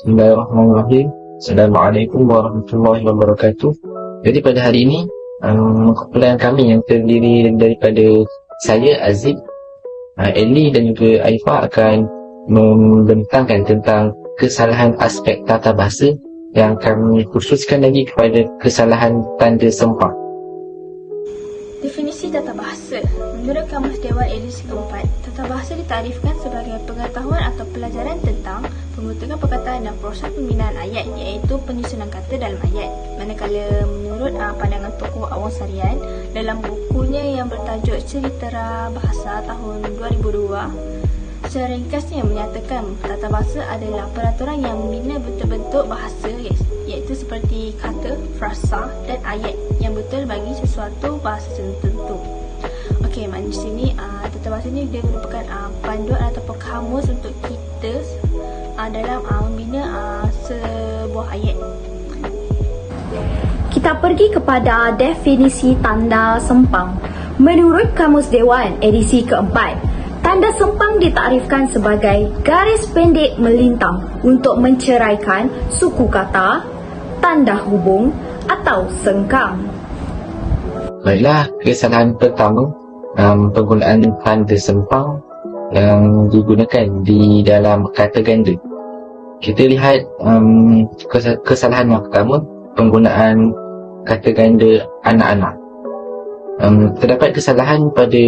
Bismillahirrahmanirrahim. Assalamualaikum warahmatullahi wabarakatuh. Jadi pada hari ini kumpulan kami yang terdiri daripada saya, Aziz, Eli dan juga Aifah akan membentangkan tentang kesalahan aspek tata bahasa yang kami khususkan lagi kepada kesalahan tanda sempang. Definisi tata bahasa. Menurut Kamus Dewan edisi keempat, tata bahasa ditarifkan sebagai pengetahuan atau pelajaran tentang penggunaan perkataan dan proses pembinaan ayat, iaitu penyusunan kata dalam ayat. Manakala menurut pandangan tokoh Awang Sarian dalam bukunya yang bertajuk Cerita Bahasa tahun 2002, secara ringkasnya menyatakan tata bahasa adalah peraturan yang membina bentuk-bentuk bahasa, iaitu seperti kata, frasa dan ayat yang betul bagi sesuatu bahasa tertentu. Okey, maknanya di sini tata bahasa ini dia merupakan panduan ataupun kamus untuk kita dalam membina sebuah ayat. Kita pergi kepada definisi tanda sempang. Menurut Kamus Dewan edisi keempat, tanda sempang ditaktifkan sebagai garis pendek melintang untuk menceraikan suku kata, tanda hubung atau sengkang. Baiklah, kesalahan pertama penggunaan tanda sempang yang digunakan di dalam kata ganda. Kita lihat kesalahan yang pertama, penggunaan kata ganda anak-anak. Terdapat kesalahan pada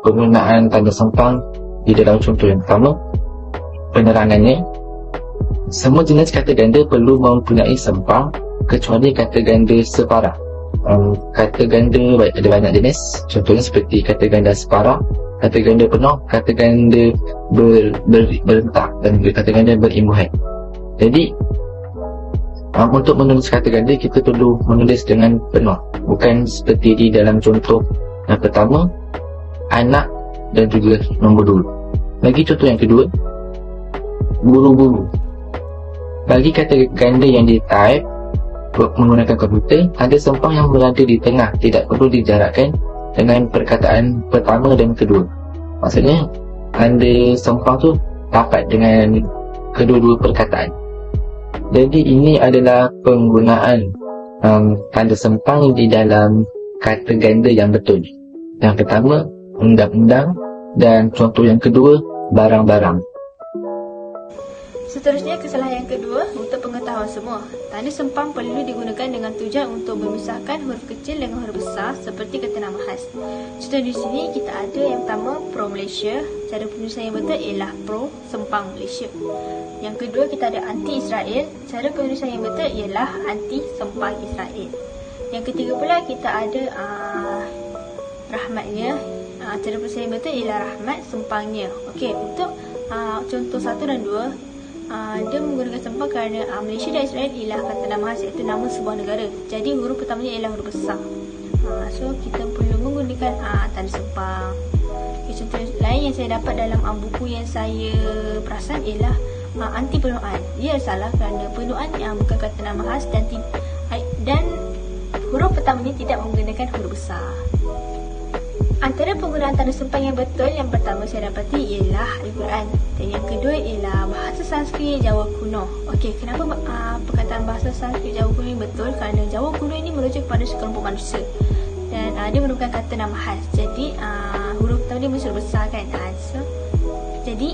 penggunaan tanda sempang di dalam contoh yang pertama. Penerangannya, semua jenis kata ganda perlu mempunyai sempang kecuali kata ganda separa. Kata ganda ada banyak jenis, contohnya seperti kata ganda separa, kata ganda penuh, kata ganda berentak dan juga kata ganda berimbuhan. Jadi untuk menulis kata ganda, kita perlu menulis dengan penuh, bukan seperti di dalam contoh yang pertama, anak dan juga nombor 2. Bagi contoh yang kedua, buru-buru. Bagi kata ganda yang di-type menggunakan komputer, tanda sempang yang berada di tengah tidak perlu dijarakkan dengan perkataan pertama dan kedua. Maksudnya, tanda sempang tu dapat dengan kedua-dua perkataan. Jadi ini adalah penggunaan tanda sempang di dalam kata ganda yang betul. Yang pertama, undang-undang, dan contoh yang kedua, barang-barang. Seterusnya, kesalahan yang kedua untuk pengetahuan semua. Tanda sempang perlu digunakan dengan tujuan untuk memisahkan huruf kecil dengan huruf besar seperti kata nama khas. Contoh di sini kita ada yang pertama, Pro Malaysia. Cara penulisan yang betul ialah Pro Sempang Malaysia. Yang kedua, kita ada Anti Israel. Cara penulisan yang betul ialah Anti Sempang Israel. Yang ketiga pula kita ada Rahmatnya. Cara penulisan yang betul ialah Rahmat Sempangnya. Okey, untuk contoh 1 dan 2, dia menggunakan sempang kerana Malaysia dan Israel ialah kata nama khas, iaitu nama sebuah negara. Jadi huruf pertamanya ialah huruf besar. So kita perlu menggunakan tanda sempang. Contoh lain yang saya dapat dalam buku yang saya perasan ialah anti penuaan. Dia salah kerana penuaan bukan kata nama khas dan huruf pertamanya tidak menggunakan huruf besar. Antara penggunaan tanda sempang yang betul, yang pertama saya dapati ialah Al-Quran, dan yang kedua ialah bahasa Sanskrit Jawa kuno. Okey, kenapa perkataan bahasa Sanskrit Jawa kuno ini betul? Kerana Jawa kuno ini merujuk kepada sekelompok manusia dan dia merupakan kata nama khas. Jadi huruf pertama dia mesti besar kan. Jadi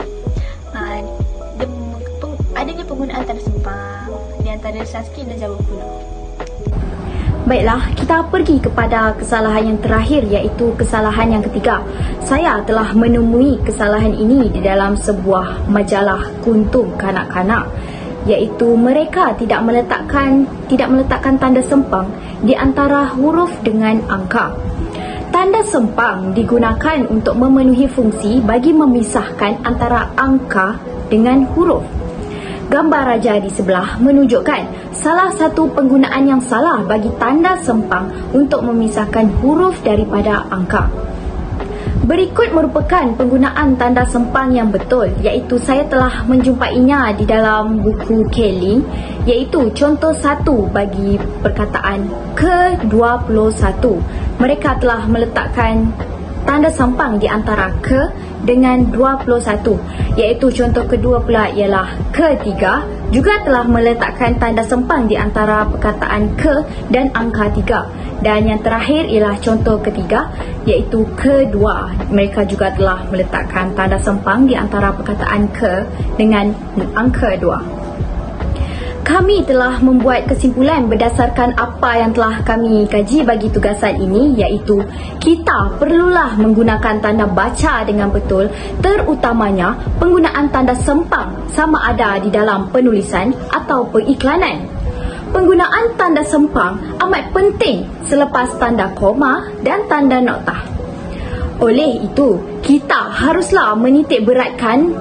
adanya penggunaan tanda sempang di antara Sanskrit dan Jawa kuno. Baiklah, kita pergi kepada kesalahan yang terakhir, iaitu kesalahan yang ketiga. Saya telah menemui kesalahan ini di dalam sebuah majalah kuntum kanak-kanak, iaitu mereka tidak meletakkan tanda sempang di antara huruf dengan angka. Tanda sempang digunakan untuk memenuhi fungsi bagi memisahkan antara angka dengan huruf. Gambar raja di sebelah menunjukkan salah satu penggunaan yang salah bagi tanda sempang untuk memisahkan huruf daripada angka. Berikut merupakan penggunaan tanda sempang yang betul, iaitu saya telah menjumpainya di dalam buku Kelly, iaitu contoh 1 bagi perkataan ke-21. Mereka telah meletakkan tanda sempang di antara ke dengan 21, iaitu contoh kedua pula ialah ketiga juga telah meletakkan tanda sempang di antara perkataan ke dan angka 3. Dan yang terakhir ialah contoh ketiga, iaitu kedua. Mereka juga telah meletakkan tanda sempang di antara perkataan ke dengan angka 2. Kami telah membuat kesimpulan berdasarkan apa yang telah kami kaji bagi tugasan ini, iaitu kita perlulah menggunakan tanda baca dengan betul, terutamanya penggunaan tanda sempang sama ada di dalam penulisan atau pengiklanan. Penggunaan tanda sempang amat penting selepas tanda koma dan tanda noktah. Oleh itu, kita haruslah menitik beratkan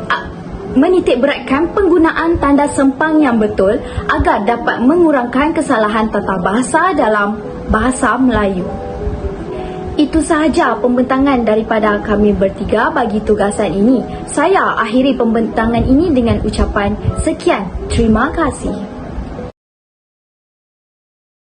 penggunaan tanda sempang yang betul agar dapat mengurangkan kesalahan tata bahasa dalam bahasa Melayu. Itu sahaja pembentangan daripada kami bertiga bagi tugasan ini. Saya akhiri pembentangan ini dengan ucapan sekian. Terima kasih.